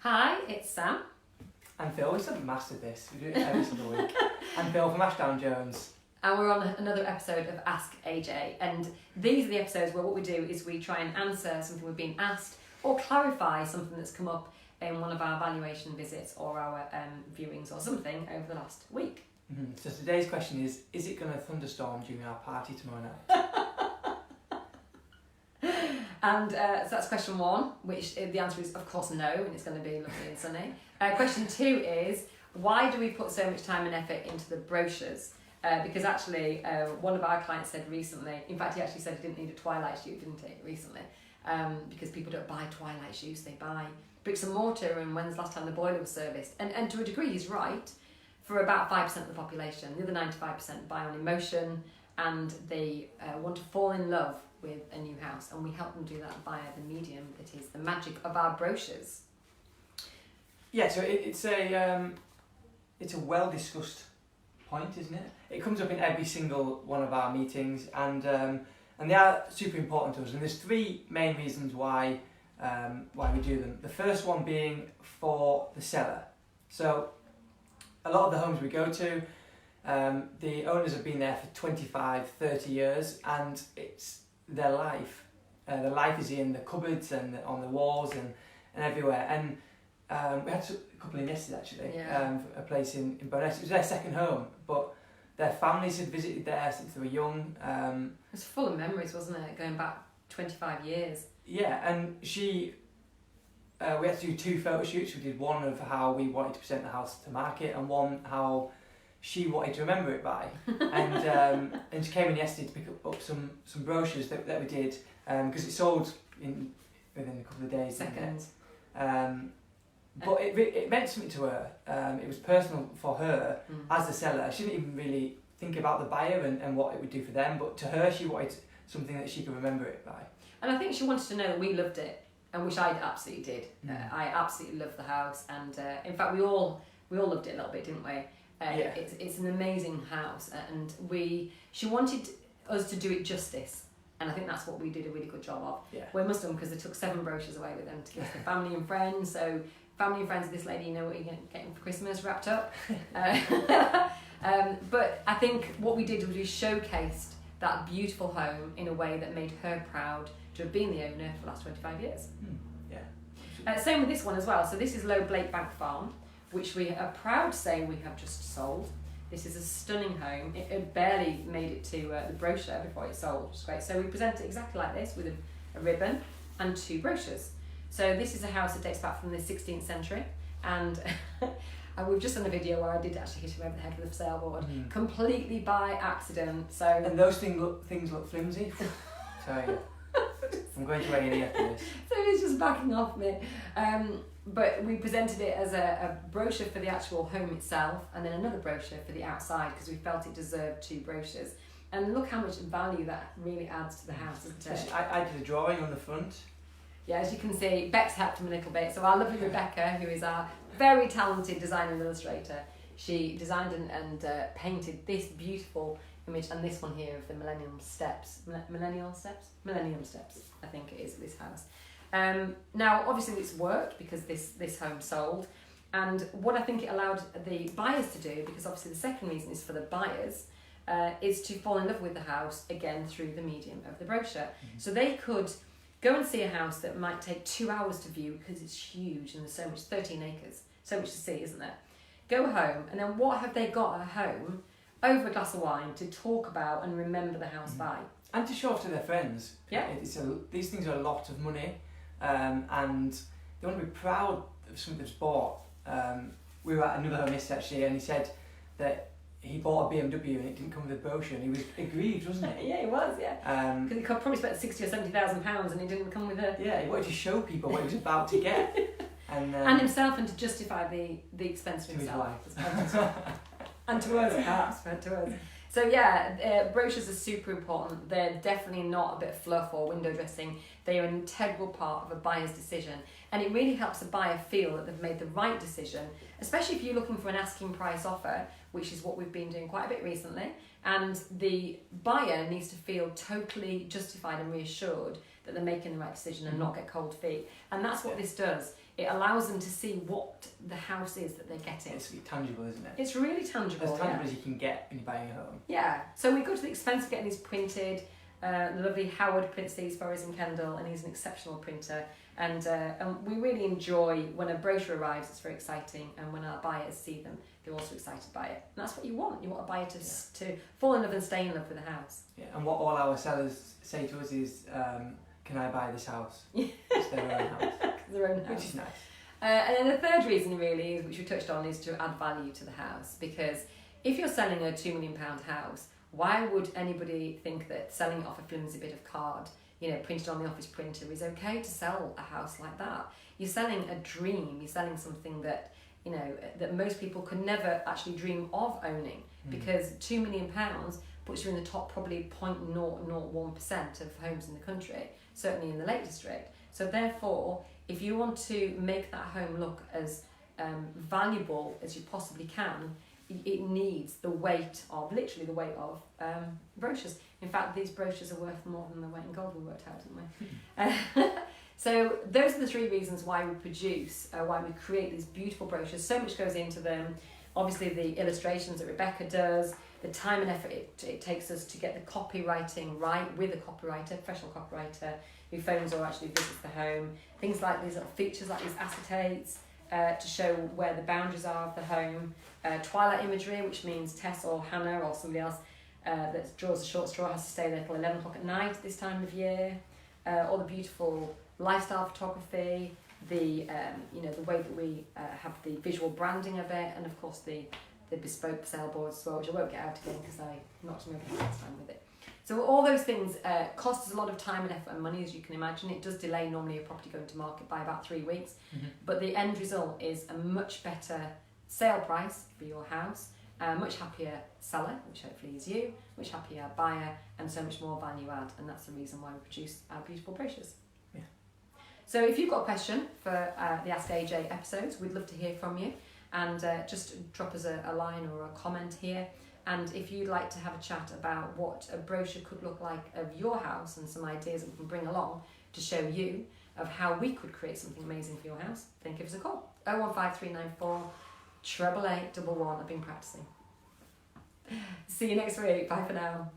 Hi, it's Sam. And Phil, we haven't mastered this. We do it every single week. And Phil from Ashdown Jones. And we're on another episode of Ask AJ. And these are the episodes where what we do is we try and answer something we've been asked or clarify something that's come up in one of our valuation visits or our viewings or something over the last week. Mm-hmm. So today's question is it going to thunderstorm during our party tomorrow night? And so that's question one, which the answer is of course no, and it's going to be lovely and sunny. Question two is, why do we put so much time and effort into the brochures? Because actually, one of our clients said recently, in fact he actually said he didn't need a twilight shoot, didn't he, recently? Because people don't buy twilight shoots, they buy bricks and mortar and when's the last time the boiler was serviced. And to a degree he's right, for about 5% of the population. The other 95% buy on emotion and they want to fall in love with a new house, and we help them do that via the medium that is the magic of our brochures. Yeah, so it's a well discussed point, isn't it? It comes up in every single one of our meetings, and they are super important to us. And there's three main reasons why we do them. The first one being for the seller. So a lot of the homes we go to, the owners have been there for 25, 30 years, and it's their life. Their life is in the cupboards and on the walls and everywhere. And we had a couple in yesterday actually, a place in Bowness. It was their second home, but their families had visited there since they were young. It was full of memories, wasn't it? Going back 25 years. Yeah, and we had to do two photo shoots. We did one of how we wanted to present the house to market, and one how she wanted to remember it by. And she came in yesterday to pick up some brochures that we did, because it sold within a couple of days. Seconds. But it meant something to her. It was personal for her as the seller. She didn't even really think about the buyer and what it would do for them, but to her she wanted something that she could remember it by. And I think she wanted to know that we loved it, and which I absolutely did. I absolutely loved the house, and in fact we all loved it a little bit, didn't we? It's an amazing house, and she wanted us to do it justice, and I think that's what we did a really good job of. Yeah. We must have, because they took 7 brochures away with them to give to the family and friends. So family and friends of this lady, you know what you're getting for Christmas wrapped up. But I think what we did was we showcased that beautiful home in a way that made her proud to have been the owner for the last 25 years. Same with this one as well. So this is Low Blakebank Farm, which we are proud to say we have just sold. This is a stunning home. It barely made it to the brochure before it sold, which is great. So we present it exactly like this with a ribbon and 2 brochures. So this is a house that dates back from the 16th century, and we've just done a video where I did actually hit him over the head with a sailboard, completely by accident. So and those things look flimsy. Tell you, I'm going to A&E after this. So he's just backing off me. But we presented it as a brochure for the actual home itself, and then another brochure for the outside, because we felt it deserved 2 brochures. And look how much value that really adds to the house, isn't it? I did a drawing on the front. Yeah, as you can see, Beck's helped him a little bit. So our lovely Rebecca, who is our very talented designer and illustrator, she designed and painted this beautiful image, and this one here of the Millennium Steps, I think it is, this house. Now, obviously it's worked because this home sold, and what I think it allowed the buyers to do, because obviously the second reason is for the buyers, is to fall in love with the house again through the medium of the brochure. So they could go and see a house that might take 2 hours to view because it's huge and there's so much, 13 acres, so much to see, isn't there? Go home, and then what have they got at home over a glass of wine to talk about and remember the house by? And to show off to their friends. Yeah. These things are a lot of money, and they want to be proud of something they've bought. We were at another home yesterday actually, and he said that he bought a BMW and it didn't come with a brochure, and he was aggrieved, wasn't he? Yeah, he was, yeah. Because he probably spent £60,000 or £70,000 and it didn't come with a... Yeah, he wanted to show people what he was about to get. And himself, and to justify the expense to himself. His wife. And to us, perhaps, to us. So yeah, brochures are super important. They're definitely not a bit of fluff or window dressing. They are an integral part of a buyer's decision. And it really helps a buyer feel that they've made the right decision, especially if you're looking for an asking price offer, which is what we've been doing quite a bit recently. And the buyer needs to feel totally justified and reassured that they're making the right decision and not get cold feet. And that's what this does. it allows them to see what the house is that they're getting. It's tangible, isn't it? It's really tangible. As tangible as you can get when you're buying a home. Yeah. So we go to the expense of getting these printed. The lovely Howard prints these for us in Kendal, and he's an exceptional printer. And we really enjoy when a brochure arrives. It's very exciting, and when our buyers see them, they're also excited by it. And that's what you want. You want a buyer to fall in love and stay in love with the house. Yeah. And what all our sellers say to us is, "Can I buy this house?" It's their own house. Their own house. Which is nice. And then the third reason really, which we touched on, is to add value to the house. Because if you're selling a £2 million house, why would anybody think that selling it off a flimsy bit of card, printed on the office printer, is okay to sell a house like that? You're selling a dream. You're selling something that, that most people could never actually dream of owning, because £2 million puts you in the top probably 0.001% of homes in the country, certainly in the Lake District. So therefore, if you want to make that home look as valuable as you possibly can, it needs literally the weight of brochures. In fact, these brochures are worth more than the weight in gold, we worked out, didn't we? So those are the three reasons why we produce, why we create these beautiful brochures. So much goes into them. Obviously the illustrations that Rebecca does, the time and effort it takes us to get the copywriting right with a copywriter, professional copywriter, who phones or actually visits the home. Things like these little features like these acetates to show where the boundaries are of the home. Twilight imagery, which means Tess or Hannah or somebody else that draws a short straw has to stay there till 11 o'clock at night this time of year. All the beautiful lifestyle photography, the way that we have the visual branding of it, and of course the bespoke sale boards as well, which I won't get out again because I knocked him over last time with it. So all those things cost us a lot of time and effort and money, as you can imagine. It does delay normally a property going to market by about 3 weeks, but the end result is a much better sale price for your house, a much happier seller, which hopefully is you, much happier buyer, and so much more value add, and that's the reason why we produce our beautiful brochures. Yeah. So if you've got a question for the Ask AJ episodes, we'd love to hear from you, and just drop us a line or a comment here. And if you'd like to have a chat about what a brochure could look like of your house and some ideas that we can bring along to show you of how we could create something amazing for your house, then give us a call. 015394 888 11. I've been practicing. See you next week. Bye for now.